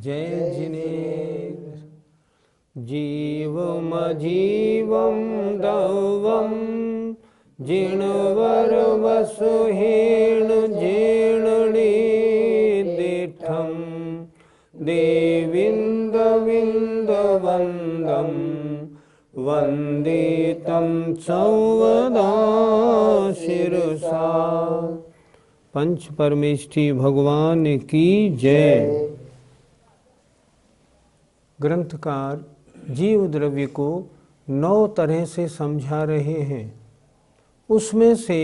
जय जिनेन्द्र। जीवमजीवं दवं जिणवरवसुहीण जीर्णनिदिठं देविन्दविन्दवन्दं वन्दे तं संवदा शिरसा। पंच परमेष्ठी भगवान की जय। ग्रंथकार जीव द्रव्य को 9 तरह से समझा रहे हैं। उसमें से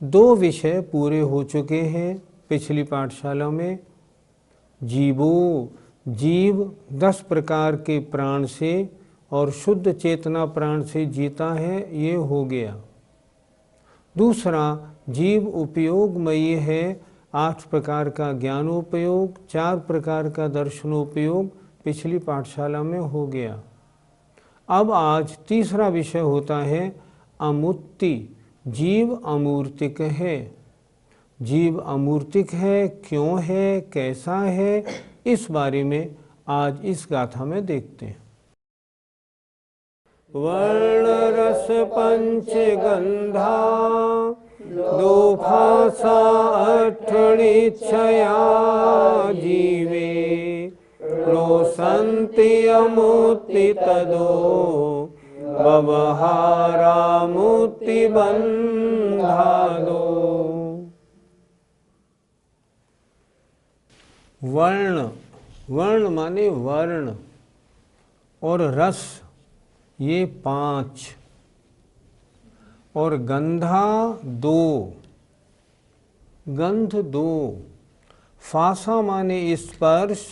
2 विषय पूरे हो चुके हैं पिछली पाठशाला में। जीव 10 प्रकार के प्राण से और शुद्ध चेतना प्राण से जीता है, ये हो गया। दूसरा, जीव उपयोगमयी है। 8 प्रकार का ज्ञानोपयोग, 4 प्रकार का दर्शनोपयोग पिछली पाठशाला में हो गया। अब आज तीसरा विषय होता है अमूर्ति। जीव अमूर्तिक है। जीव अमूर्तिक है, क्यों है, कैसा है, इस बारे में आज इस गाथा में देखते हैं। वर्ण रस पंच गंधा 2 भाषा 8 छया जीवे रोसन्ति अमूर्ति तदो व्यवहारामूर्ति बंधादो। वर्ण माने वर्ण, और रस ये 5, और गंधा 2, गंध 2, फासा माने स्पर्श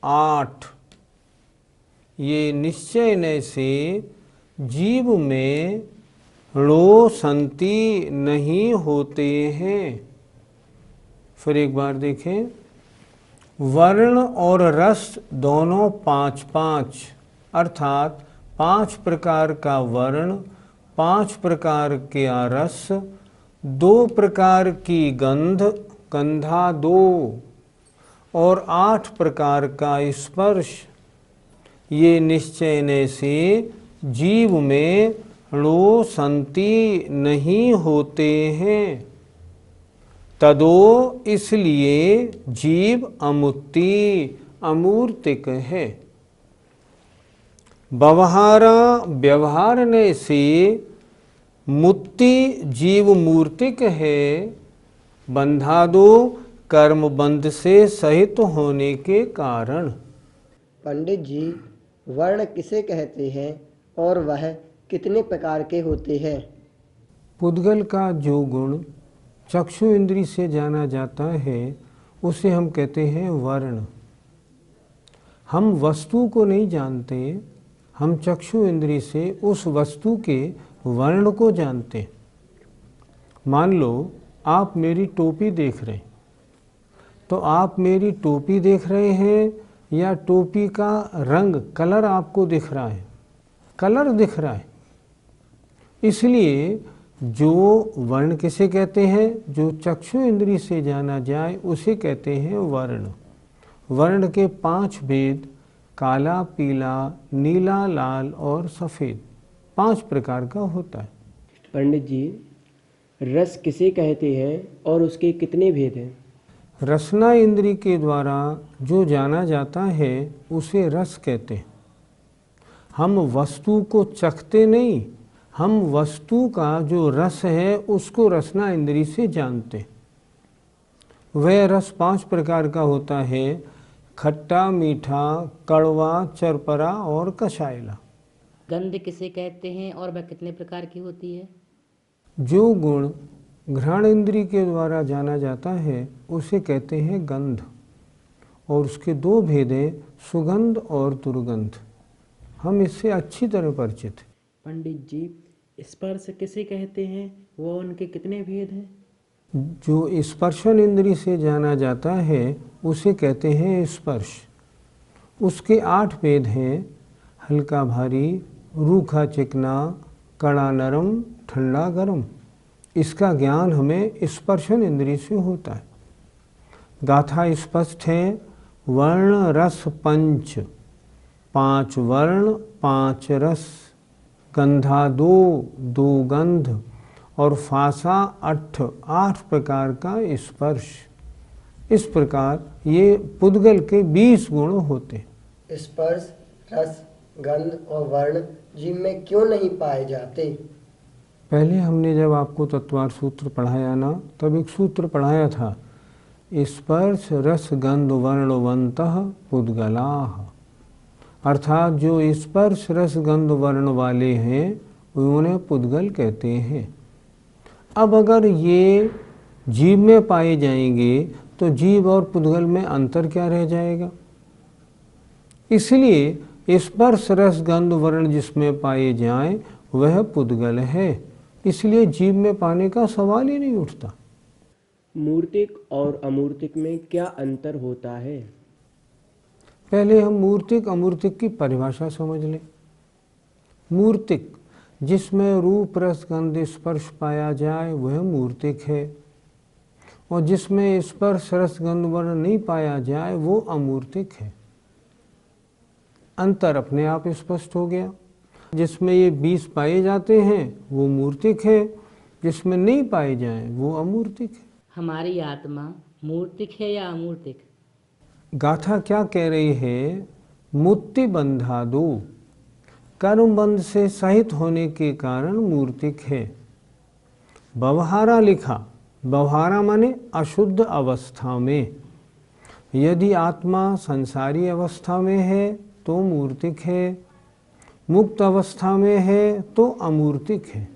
8। ये निश्चय न से जीव में रोसंति नहीं होते हैं। फिर एक बार देखें, वर्ण और रस दोनों 5-5, अर्थात 5 प्रकार का वर्ण, 5 प्रकार के रस, 2 प्रकार की गंधा 2, और 8 प्रकार का स्पर्श। ये निश्चय न से जीव में रोसंति नहीं होते हैं। तदो इसलिए जीव अमूर्तिक है। व्यवहारने से मुक्ति जीव मूर्तिक है। बंधादो कर्म बंध से सहित होने के कारण। पंडित जी, वर्ण किसे कहते हैं और वह कितने प्रकार के होते हैं? पुद्गल का जो गुण चक्षु इंद्री से जाना जाता है उसे हम कहते हैं वर्ण। हम वस्तु को नहीं जानते, हम चक्षु इंद्री से उस वस्तु के वर्ण को जानते हैं। मान लो आप मेरी टोपी देख रहे हैं, तो आप मेरी टोपी देख रहे हैं या टोपी का रंग, कलर आपको दिख रहा है? कलर दिख रहा है। इसलिए जो वर्ण किसे कहते हैं? जो चक्षु इंद्री से जाना जाए उसे कहते हैं वर्ण। वर्ण के 5 भेद, काला, पीला, नीला, लाल और सफ़ेद, 5 प्रकार का होता है। पंडित जी, रस किसे कहते हैं और उसके कितने भेद हैं? रसना इंद्री के द्वारा जो जाना जाता है उसे रस कहते हैं। हम वस्तु को चखते नहीं, हम वस्तु का जो रस है उसको रसना इंद्री से जानते हैं। वह रस 5 प्रकार का होता है: खट्टा, मीठा, कड़वा, चरपरा और कषायला। गंध किसे कहते हैं और वह कितने प्रकार की होती है? जो गुण घ्राण इंद्री के द्वारा जाना जाता है उसे कहते हैं गंध, और उसके 2 भेद हैं, सुगंध और दुर्गंध। हम इससे अच्छी तरह परिचित हैं। पंडित जी, स्पर्श किसे कहते हैं, वो उनके कितने भेद हैं? जो स्पर्शन इंद्री से जाना जाता है उसे कहते हैं स्पर्श। उसके 8 भेद हैं: हल्का भारी, रूखा चिकना, कड़ा नरम, ठंडा गरम। इसका ज्ञान हमें स्पर्शन इंद्री से होता है। गाथा स्पष्ट है, वर्ण रस पंच, 5 वर्ण 5 रस, गंधा 2 गंध और फासा 8 प्रकार का स्पर्श। इस प्रकार ये पुद्गल के 20 गुण होते हैं। स्पर्श, रस, गंध और वर्ण जीव में क्यों नहीं पाए जाते? पहले हमने जब आपको तत्वार सूत्र पढ़ाया ना, तब एक सूत्र पढ़ाया था, स्पर्श रस गंध वर्णवंतः पुद्गलाः। अर्थात जो स्पर्श रस गंध वर्ण वाले हैं उन्हें पुद्गल कहते हैं। अब अगर ये जीव में पाए जाएंगे तो जीव और पुद्गल में अंतर क्या रह जाएगा? इसलिए स्पर्श रस गंध वर्ण जिसमें पाए जाएं वह पुद्गल है, इसलिए जीव में पाने का सवाल ही नहीं उठता। मूर्तिक और अमूर्तिक में क्या अंतर होता है? पहले हम मूर्तिक अमूर्तिक की परिभाषा समझ लें। मूर्तिक जिसमें रूप रस गंध स्पर्श पाया जाए वह मूर्तिक है, और जिसमें स्पर्श रस गंध वर्ण नहीं पाया जाए वो अमूर्तिक है। अंतर अपने आप स्पष्ट हो गया। जिसमें ये 20 पाए जाते हैं वो मूर्तिक है, जिसमें नहीं पाए जाए वो अमूर्तिक है। हमारी आत्मा मूर्तिक है या अमूर्तिक? गाथा क्या कह रही है? मुक्ति बंधा दो, कर्म बंध से सहित होने के कारण मूर्तिक है। व्यवहारा लिखा, व्यवहारा माने अशुद्ध अवस्था में। यदि आत्मा संसारी अवस्था में है तो मूर्तिक है, मुक्त अवस्था में है तो अमूर्तिक है।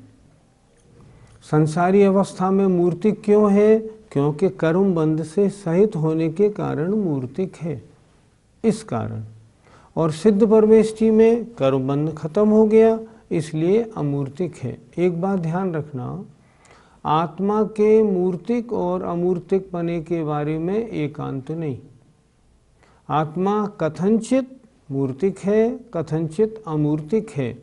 संसारी अवस्था में मूर्तिक क्यों है? क्योंकि कर्म बंध से सहित होने के कारण मूर्तिक है, इस कारण। और सिद्ध परमेष्टि में कर्म बंध खत्म हो गया, इसलिए अमूर्तिक है। एक बात ध्यान रखना, आत्मा के मूर्तिक और अमूर्तिक पने के बारे में एकांत नहीं। आत्मा कथनचित मूर्तिक है, कथनचित अमूर्तिक है।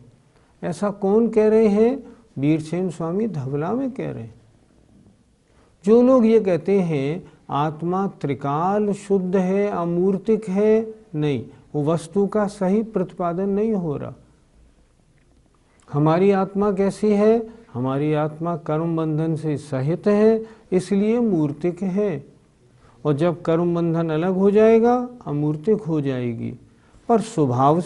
ऐसा कौन कह रहे हैं? वीरसेन स्वामी धवला में कह रहे हैं। जो लोग ये कहते हैं आत्मा त्रिकाल शुद्ध है, अमूर्तिक है, नहीं, वो वस्तु का सही प्रतिपादन नहीं हो रहा। हमारी आत्मा कैसी है? हमारी आत्मा कर्म बंधन से सहित है, इसलिए मूर्तिक है, और जब कर्म बंधन अलग हो जाएगा अमूर्तिक हो जाएगी। पर स्वभाव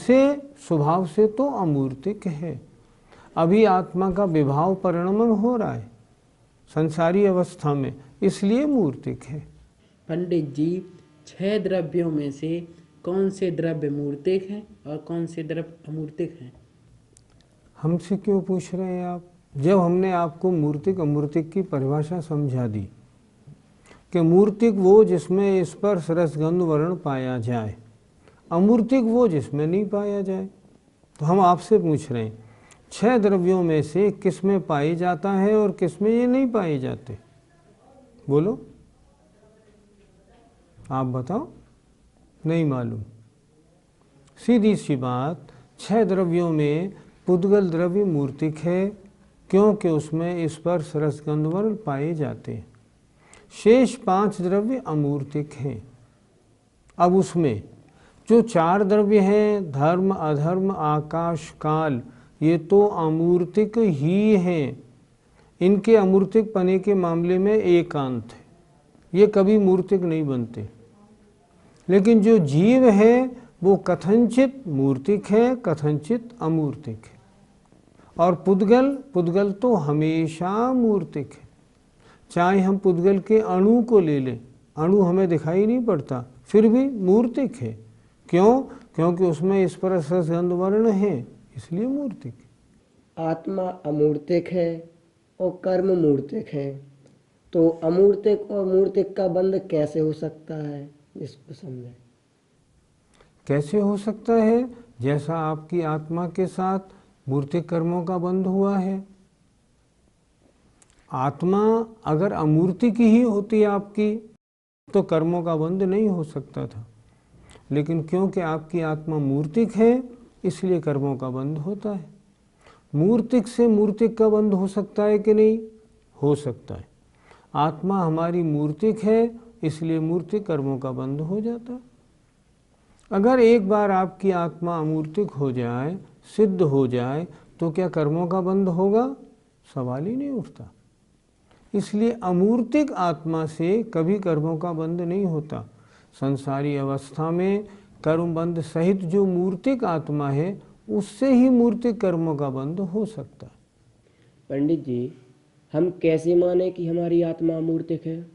से तो अमूर्तिक है। अभी आत्मा का विभाव परिणमन हो रहा है संसारी अवस्था में, इसलिए मूर्तिक है। पंडित जी, 6 द्रव्यों में से कौन से द्रव्य मूर्तिक हैं और कौन से द्रव्य अमूर्तिक हैं? हमसे क्यों पूछ रहे हैं आप? जब हमने आपको मूर्तिक अमूर्तिक की परिभाषा समझा दी कि मूर्तिक वो जिसमें स्पर्श रस गंध वर्ण पाया जाए, अमूर्तिक वो जिसमें नहीं पाया जाए, तो हम आपसे पूछ रहे हैं 6 द्रव्यों में से किस में पाई जाता है और किस में ये नहीं पाए जाते? बोलो, आप बताओ। नहीं मालूम। सीधी सी बात, 6 द्रव्यों में पुद्गल द्रव्य मूर्तिक है, क्योंकि उसमें स्पर्श रस गंध वर्ण पाए जाते हैं। शेष 5 द्रव्य अमूर्तिक हैं। अब उसमें जो 4 द्रव्य हैं, धर्म अधर्म आकाश काल, ये तो अमूर्तिक ही हैं। इनके अमूर्तिक पने के मामले में एकांत है, ये कभी मूर्तिक नहीं बनते। लेकिन जो जीव है वो कथनचित मूर्तिक है, कथनचित अमूर्तिक है। और पुद्गल तो हमेशा मूर्तिक है। चाहे हम पुद्गल के अणु को ले लें, अणु हमें दिखाई नहीं पड़ता, फिर भी मूर्तिक है। क्यों? क्योंकि उसमें स्पर्श रस गंध वर्ण है, इसलिए मूर्तिक है। आत्मा अमूर्तिक है और कर्म मूर्तिक है, तो अमूर्तिक और मूर्तिक का बंध कैसे हो सकता है? इसको समझें। कैसे हो सकता है? जैसा आपकी आत्मा के साथ मूर्तिक कर्मों का बंध हुआ है। आत्मा अगर अमूर्तिक ही होती आपकी तो कर्मों का बंध नहीं हो सकता था, लेकिन क्योंकि आपकी आत्मा मूर्तिक है इसलिए कर्मों का बंध होता है। मूर्तिक से मूर्तिक का बंध हो सकता है कि नहीं? हो सकता है। आत्मा हमारी मूर्तिक है, इसलिए मूर्तिक कर्मों का बंध हो जाता है। अगर एक बार आपकी आत्मा अमूर्तिक हो जाए, सिद्ध हो जाए, तो क्या कर्मों का बंध होगा? सवाल ही नहीं उठता। इसलिए अमूर्तिक आत्मा से कभी कर्मों का बंध नहीं होता। संसारी अवस्था में कर्म बंध सहित जो मूर्तिक आत्मा है, उससे ही मूर्तिक कर्मों का बंध हो सकता है। पंडित जी, हम कैसे माने कि हमारी आत्मा अमूर्तिक है?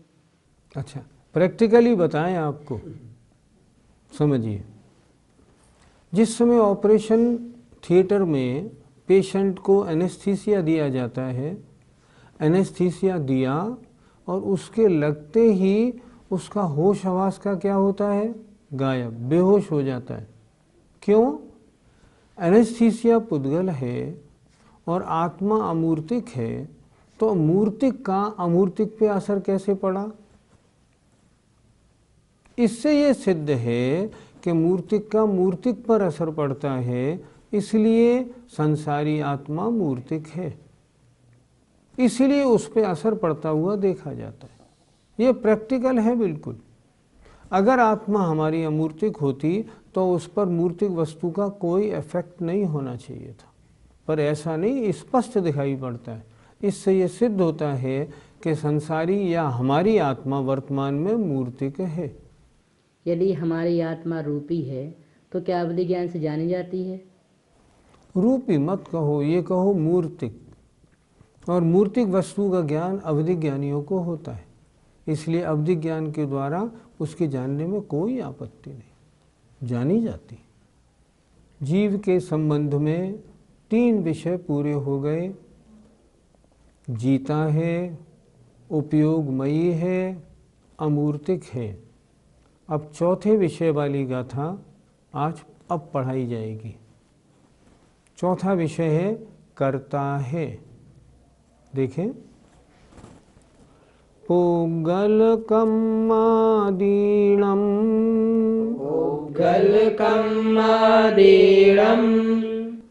अच्छा, प्रैक्टिकली बताएं आपको। समझिए, जिस समय ऑपरेशन थिएटर में पेशेंट को एनेस्थीसिया दिया जाता है, एनेस्थीसिया दिया और उसके लगते ही उसका होश हवास का क्या होता है? गायब, बेहोश हो जाता है। क्यों? एनेस्थीसिया पुद्गल है और आत्मा अमूर्तिक है, तो मूर्तिक का अमूर्तिक पे असर कैसे पड़ा? इससे ये सिद्ध है कि मूर्तिक का मूर्तिक पर असर पड़ता है, इसलिए संसारी आत्मा मूर्तिक है, इसलिए उस पर असर पड़ता हुआ देखा जाता है। ये प्रैक्टिकल है बिल्कुल। अगर आत्मा हमारी अमूर्तिक होती तो उस पर मूर्तिक वस्तु का कोई इफेक्ट नहीं होना चाहिए था, पर ऐसा नहीं, स्पष्ट दिखाई पड़ता है। इससे ये सिद्ध होता है कि संसारी या हमारी आत्मा वर्तमान में मूर्तिक है। यदि हमारी आत्मा रूपी है तो क्या अवधि ज्ञान से जानी जाती है? रूपी मत कहो, ये कहो मूर्तिक। और मूर्तिक वस्तु का ज्ञान अवधि ज्ञानियों को होता है, इसलिए अवधि ज्ञान के द्वारा उसके जानने में कोई आपत्ति नहीं, जानी जाती। जीव के संबंध में 3 विषय पूरे हो गए। जीता है, उपयोगमयी है, अमूर्तिक है। अब चौथे विषय वाली गाथा अब पढ़ाई जाएगी। चौथा विषय है कर्ता है। देखें, पुग्गलकम्मादीणम्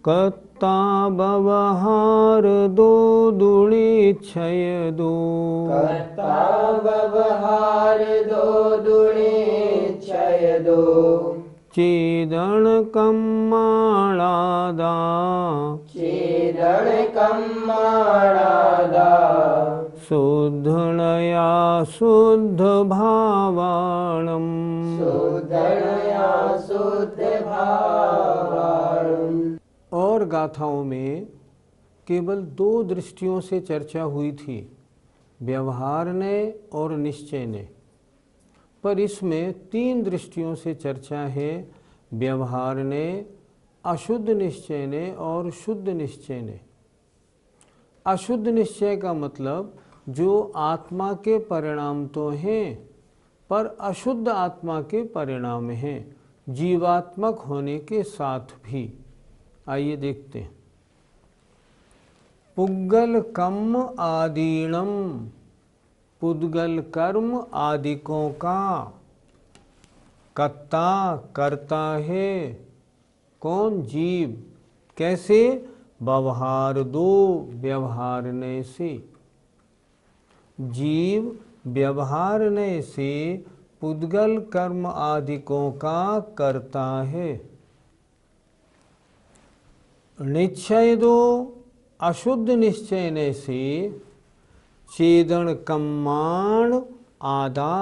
कर्ता व्यवहार दो दुणिच्छयदो चेदन कम्माणादा शुद्धनया शुद्ध भावाणम्। और गाथाओं में केवल 2 दृष्टियों से चर्चा हुई थी, व्यवहार ने और निश्चय ने, पर इसमें 3 दृष्टियों से चर्चा है, व्यवहार ने, अशुद्ध निश्चय ने और शुद्ध निश्चय ने। अशुद्ध निश्चय का मतलब जो आत्मा के परिणाम तो हैं, पर अशुद्ध आत्मा के परिणाम हैं, जीवात्मक होने के साथ भी। आइए देखते हैं। पुग्गल कम्म आदीणम, पुद्गल कर्म आदिकों का कर्ता करता है। कौन? जीव। कैसे? व्यवहार दो, व्यवहारने से। जीव व्यवहारने से पुद्गल कर्म आदिकों का करता है। निश्चय दो, अशुद्ध निश्चयने से चेदन कम्माण आदा,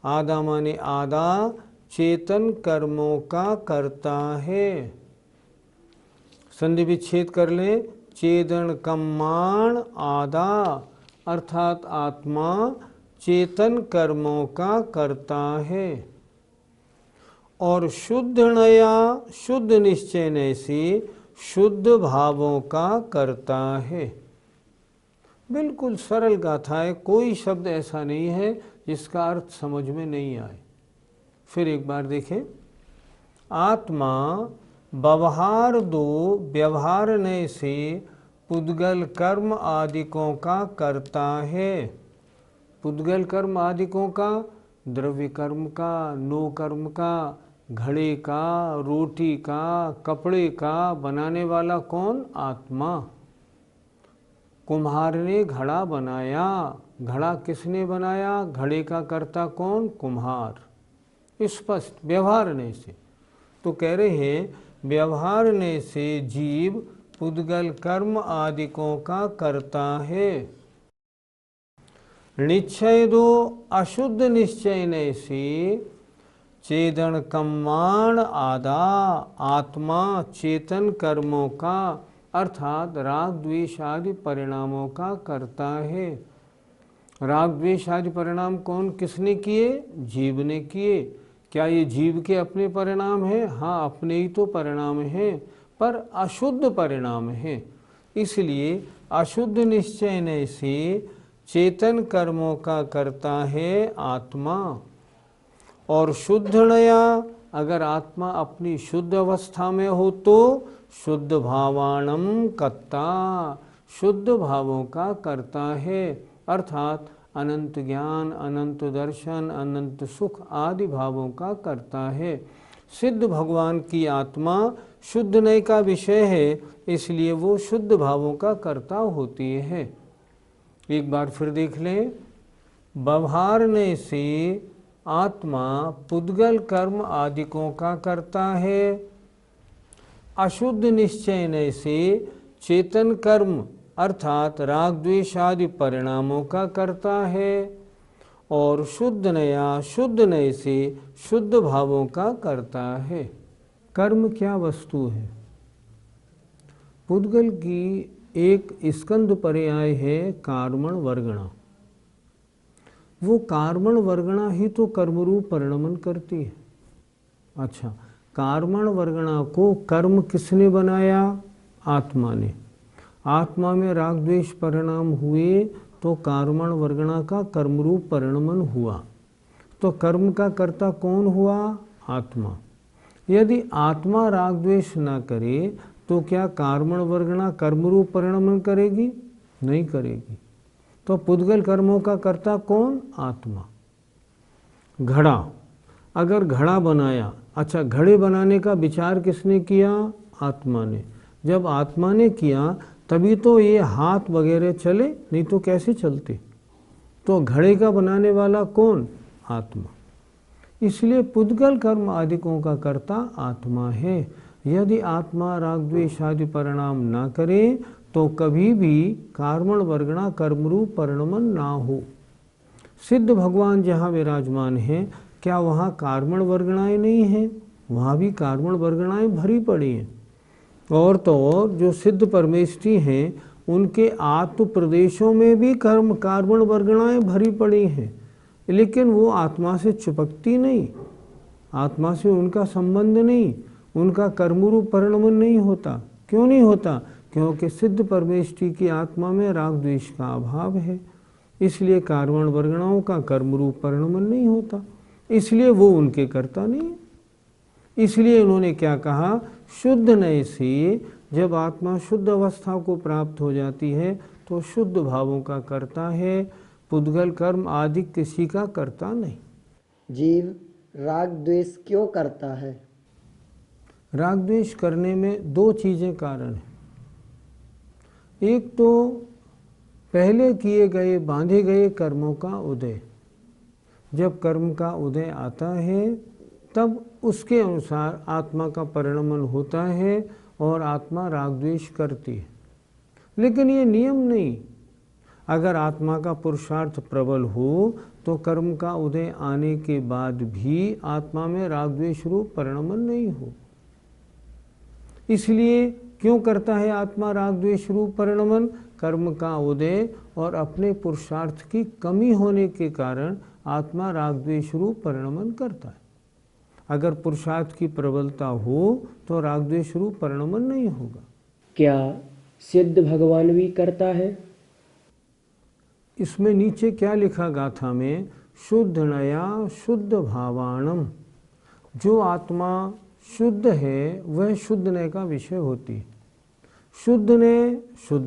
आदा माने आदा, चेतन कर्मों का करता है। संधि विच्छेद कर ले, चेदन कम्माण आदा, अर्थात आत्मा चेतन कर्मों का करता है। और शुद्ध नया, शुद्ध निश्चय से शुद्ध भावों का करता है। बिल्कुल सरल गाथा है, कोई शब्द ऐसा नहीं है जिसका अर्थ समझ में नहीं आए। फिर एक बार देखें। आत्मा व्यवहार दो, व्यवहारने से पुद्गल कर्म आदिकों का करता है। पुद्गल कर्म आदिकों का, द्रव्य कर्म का, नो कर्म का, घड़े का, रोटी का, कपड़े का बनाने वाला कौन? आत्मा। कुम्हार ने घड़ा बनाया, घड़ा किसने बनाया? घड़े का कर्ता कौन? कुम्हार। स्पष्ट व्यवहारने से। तो कह रहे हैं व्यवहारने से जीव पुद्गल कर्म आदिकों का करता है। निश्चय दो अशुद्ध निश्चयने से चेतन कम्माण आदा आत्मा चेतन कर्मों का अर्थात राग द्वेष आदि परिणामों का करता है। राग द्वेष आदि परिणाम कौन किसने किए? जीव ने किए। क्या ये जीव के अपने परिणाम हैं? हाँ, अपने ही तो परिणाम हैं, पर अशुद्ध परिणाम हैं। इसलिए अशुद्ध निश्चय से चेतन कर्मों का करता है आत्मा। और शुद्ध नया, अगर आत्मा अपनी शुद्ध अवस्था में हो तो शुद्ध भावाणम कत्ता, शुद्ध भावों का करता है, अर्थात अनंत ज्ञान, अनंत दर्शन, अनंत सुख आदि भावों का करता है। सिद्ध भगवान की आत्मा शुद्ध नय का विषय है, इसलिए वो शुद्ध भावों का कर्ता होती है। एक बार फिर देख लें, व्यवहारने से आत्मा पुद्गल कर्म आदिकों का करता है। अशुद्ध निश्चय से चेतन कर्म अर्थात राग द्वेष आदि परिणामों का करता है। और शुद्ध नया शुद्ध नय से शुद्ध भावों का करता है। कर्म क्या वस्तु है? पुद्गल की एक स्कंद पर्याय है कार्मण वर्गणा। वो कार्मण वर्गणा ही तो कर्मरूप परिणमन करती है। अच्छा, कार्मण वर्गणा को कर्म किसने बनाया? आत्मा ने। आत्मा में राग द्वेष परिणाम हुए तो कार्मण वर्गणा का कर्मरूप परिणमन हुआ। तो कर्म का कर्ता कौन हुआ? आत्मा। यदि आत्मा राग द्वेष न करे तो क्या कार्मण वर्गणा कर्मरूप परिणमन करेगी? नहीं करेगी। तो पुद्गल कर्मों का कर्ता कौन? आत्मा। घड़ा, अगर घड़ा बनाया, अच्छा घड़े बनाने का विचार किसने किया? आत्मा ने। जब आत्मा ने किया तभी तो ये हाथ वगैरह चले, नहीं तो कैसे चलते? तो घड़े का बनाने वाला कौन? आत्मा। इसलिए पुद्गल कर्म आदिकों का कर्ता आत्मा है। यदि आत्मा राग द्वेष आदि परिणाम ना करे तो कभी भी कार्मण वर्गणा कर्मरूप परिणमन ना हो। सिद्ध भगवान जहाँ विराजमान हैं, क्या वहाँ कार्मण वर्गणाएं नहीं हैं? वहाँ भी कार्मण वर्गणाएं भरी पड़ी हैं। और तो और जो सिद्ध परमेष्ठी हैं उनके आत्म प्रदेशों में भी कर्म कार्मण वर्गणाएं भरी पड़ी हैं, लेकिन वो आत्मा से चिपकती नहीं, आत्मा से उनका संबंध नहीं, उनका कर्मरूप परिणमन नहीं होता। क्यों नहीं होता? क्योंकि सिद्ध परमेष्ठी की आत्मा में राग द्वेष का अभाव है, इसलिए कार्मण वर्गणाओं का कर्मरूप परिणमन नहीं होता, इसलिए वो उनके कर्ता नहीं। इसलिए उन्होंने क्या कहा? शुद्ध नय से जब आत्मा शुद्ध अवस्था को प्राप्त हो जाती है तो शुद्ध भावों का करता है, पुद्गल कर्म आदि किसी का करता नहीं। जीव राग द्वेष क्यों करता है? राग द्वेष करने में दो चीजें कारण हैं। एक तो पहले किए गए बांधे गए कर्मों का उदय। जब कर्म का उदय आता है तब उसके अनुसार आत्मा का परिणमन होता है और आत्मा राग द्वेष करती है। लेकिन ये नियम नहीं। अगर आत्मा का पुरुषार्थ प्रबल हो तो कर्म का उदय आने के बाद भी आत्मा में राग द्वेष रूप परिणमन नहीं हो। इसलिए क्यों करता है आत्मा राग द्वेष रूप परिणमन? कर्म का उदय और अपने पुरुषार्थ की कमी होने के कारण आत्मा राग द्वेष रूप परिणमन करता है। अगर पुरुषार्थ की प्रबलता हो तो राग द्वेष रूप परिणमन नहीं होगा। क्या सिद्ध भगवान भी करता है? इसमें नीचे क्या लिखा गाथा में? शुद्ध नया शुद्ध भावाणम। जो आत्मा शुद्ध है वह शुद्ध नय का विषय होती है। शुद्ध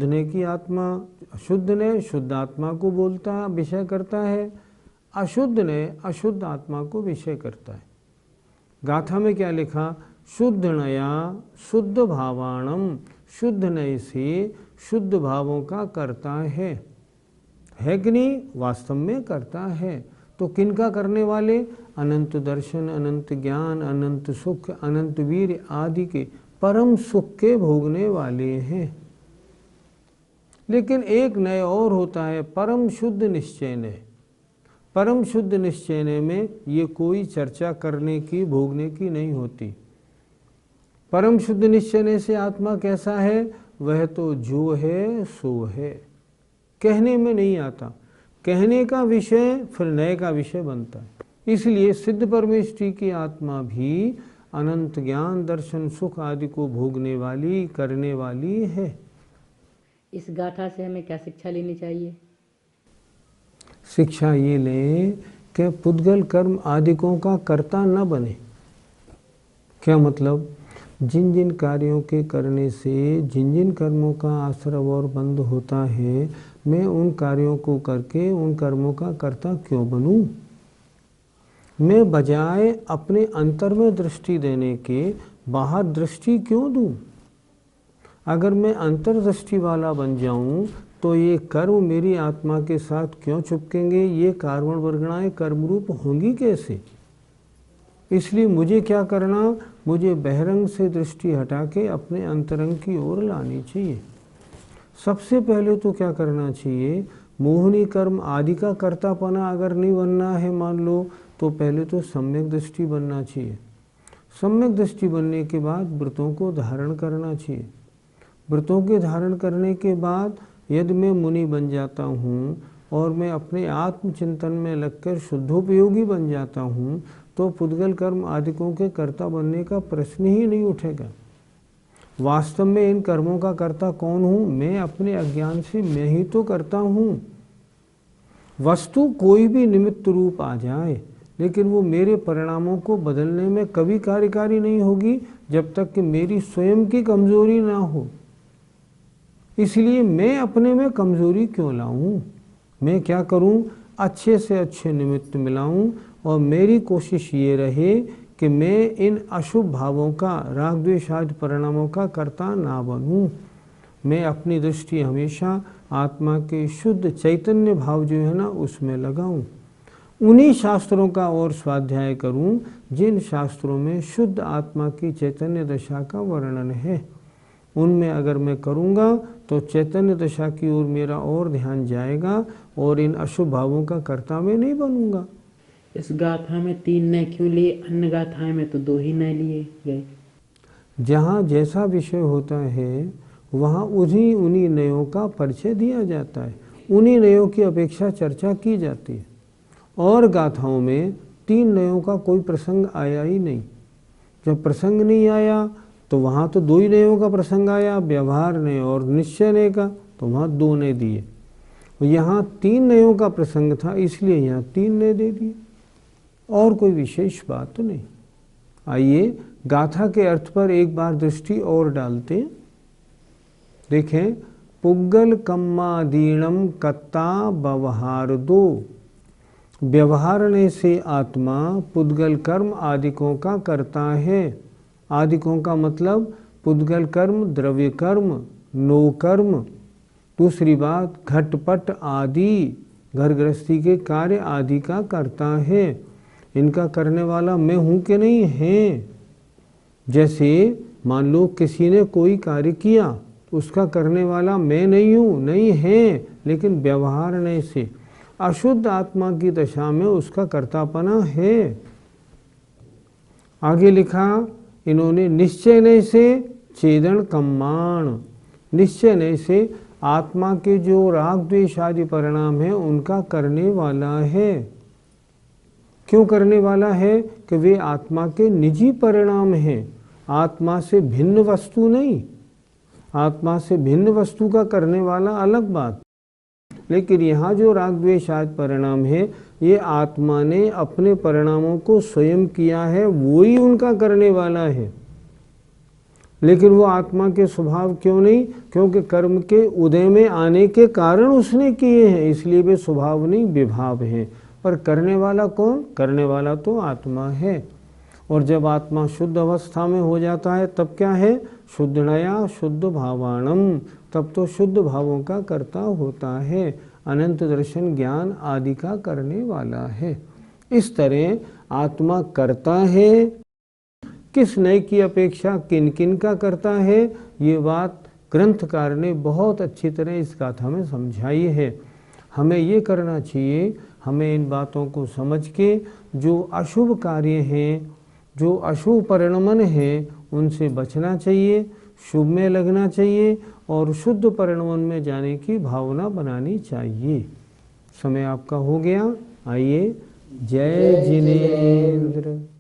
ने की आत्मा, शुद्ध ने शुद्ध आत्मा को बोलता विषय करता है, अशुद्ध ने अशुद्ध आत्मा को विषय करता है। गाथा में क्या लिखा? शुद्ध नया शुद्ध भावाणम। शुद्ध नय से शुद्ध भावों का करता है कि नहीं? वास्तव में करता है। तो किनका करने वाले? अनंत दर्शन, अनंत ज्ञान, अनंत सुख, अनंत वीर आदि के परम सुख के भोगने वाले हैं। लेकिन एक नय और होता है, परम शुद्ध निश्चय नय। परम शुद्ध निश्चय नय में ये कोई चर्चा करने की, भोगने की नहीं होती। परम शुद्ध निश्चय नय से आत्मा कैसा है? वह तो जो है सो है, कहने में नहीं आता। कहने का विषय फिर नए का विषय बनता है। इसलिए सिद्ध परमेष्ठी की आत्मा भी अनंत ज्ञान, दर्शन, सुख आदि को भोगने वाली, करने वाली है। इस गाथा से हमें क्या शिक्षा लेनी चाहिए? शिक्षा ये लें कि पुद्गल कर्म आदिकों का कर्ता न बने। क्या मतलब? जिन जिन कार्यों के करने से जिन जिन कर्मों का आश्रव और बंध होता है, मैं उन कार्यों को करके उन कर्मों का कर्ता क्यों बनूं? मैं बजाय अपने अंतर में दृष्टि देने के बाहर दृष्टि क्यों दूं? अगर मैं अंतर्दृष्टि वाला बन जाऊं तो ये कर्म मेरी आत्मा के साथ क्यों चिपकेंगे? ये कार्बन वर्गणाएं कर्मरूप होंगी कैसे? इसलिए मुझे क्या करना? मुझे बहिरंग से दृष्टि हटा के अपने अंतरंग की ओर लानी चाहिए। सबसे पहले तो क्या करना चाहिए? मोहनी कर्म आदि का कर्तापना अगर नहीं बनना है मान लो, तो पहले तो सम्यक दृष्टि बनना चाहिए। सम्यक दृष्टि बनने के बाद व्रतों को धारण करना चाहिए। व्रतों के धारण करने के बाद यदि मैं मुनि बन जाता हूँ और मैं अपने आत्मचिंतन में लगकर शुद्धोपयोगी बन जाता हूँ, तो पुद्गल कर्म आदिकों के कर्ता बनने का प्रश्न ही नहीं उठेगा। वास्तव में इन कर्मों का कर्ता कौन हूँ? मैं अपने अज्ञान से मैं ही तो करता हूँ। वस्तु कोई भी निमित्त रूप आ जाए, लेकिन वो मेरे परिणामों को बदलने में कभी कार्यकारी नहीं होगी जब तक कि मेरी स्वयं की कमजोरी ना हो। इसलिए मैं अपने में कमजोरी क्यों लाऊं? मैं क्या करूं? अच्छे से अच्छे निमित्त मिलाऊं और मेरी कोशिश ये रहे कि मैं इन अशुभ भावों का, राग द्वेष आदि परिणामों का कर्ता ना बनूं। मैं अपनी दृष्टि हमेशा आत्मा के शुद्ध चैतन्य भाव जो है ना, उसमें लगाऊं। उन्हीं शास्त्रों का और स्वाध्याय करूं जिन शास्त्रों में शुद्ध आत्मा की चैतन्य दशा का वर्णन है। उनमें अगर मैं करूंगा तो चैतन्य दशा की ओर मेरा और ध्यान जाएगा और इन अशुभ भावों का कर्ता मैं नहीं बनूंगा। इस गाथा में 3 नय क्यों लिए? अन्य गाथाएं में तो 2 ही नय लिए गए। जहाँ जैसा विषय होता है वहाँ उन्हीं नयों का परिचय दिया जाता है, उन्हीं नयों की अपेक्षा चर्चा की जाती है। और गाथाओं में 3 नयों का कोई प्रसंग आया ही नहीं। जब प्रसंग नहीं आया तो वहाँ तो 2 ही नयों का प्रसंग आया, व्यवहार नय और निश्चय नय का, तो वहाँ 2 नय दिए। यहाँ 3 नयों का प्रसंग था, इसलिए यहाँ 3 नय दे दिए, और कोई विशेष बात तो नहीं। आइए गाथा के अर्थ पर एक बार दृष्टि और डालते हैं। देखें, पुग्गल कम्मादीणम कत्ता व्यवहार दो। व्यवहारने से आत्मा पुद्गल कर्म आदिकों का करता है। आदिकों का मतलब पुद्गल कर्म, द्रव्य कर्म, नो कर्म। दूसरी बात, घटपट आदि घर गृहस्थी के कार्य आदि का करता है। इनका करने वाला मैं हूँ कि नहीं है? जैसे मान लो किसी ने कोई कार्य किया, उसका करने वाला मैं नहीं हूँ, नहीं है, लेकिन व्यवहारने से अशुद्ध आत्मा की दशा में उसका कर्तापना है। आगे लिखा इन्होंने, निश्चय से छेदन कम्माण। निश्चय से आत्मा के जो राग द्वेष आदि परिणाम है उनका करने वाला है। क्यों करने वाला है? कि वे आत्मा के निजी परिणाम हैं, आत्मा से भिन्न वस्तु नहीं। आत्मा से भिन्न वस्तु का करने वाला अलग बात, लेकिन यहाँ जो राग द्वेष आदि परिणाम है ये आत्मा ने अपने परिणामों को स्वयं किया है, वो ही उनका करने वाला है। लेकिन वो आत्मा के स्वभाव क्यों नहीं? क्योंकि कर्म के उदय में आने के कारण उसने किए हैं, इसलिए वे स्वभाव नहीं विभाव हैं। पर करने वाला कौन? करने वाला तो आत्मा है। और जब आत्मा शुद्ध अवस्था में हो जाता है तब क्या है? शुद्धनया शुद्ध भावाणम, तब तो शुद्ध भावों का कर्ता होता है। अनंत दर्शन ज्ञान आदि का करने वाला है। इस तरह आत्मा करता है, किस नए की अपेक्षा किन किन का करता है, ये बात ग्रंथकार ने बहुत अच्छी तरह इस गाथा में समझाई है। हमें ये करना चाहिए, हमें इन बातों को समझ के जो अशुभ कार्य हैं, जो अशुभ परिणमन है, उनसे बचना चाहिए, शुभ में लगना चाहिए और शुद्ध परिणमन में जाने की भावना बनानी चाहिए। समय आपका हो गया, आइए। जय जिनेंद्र।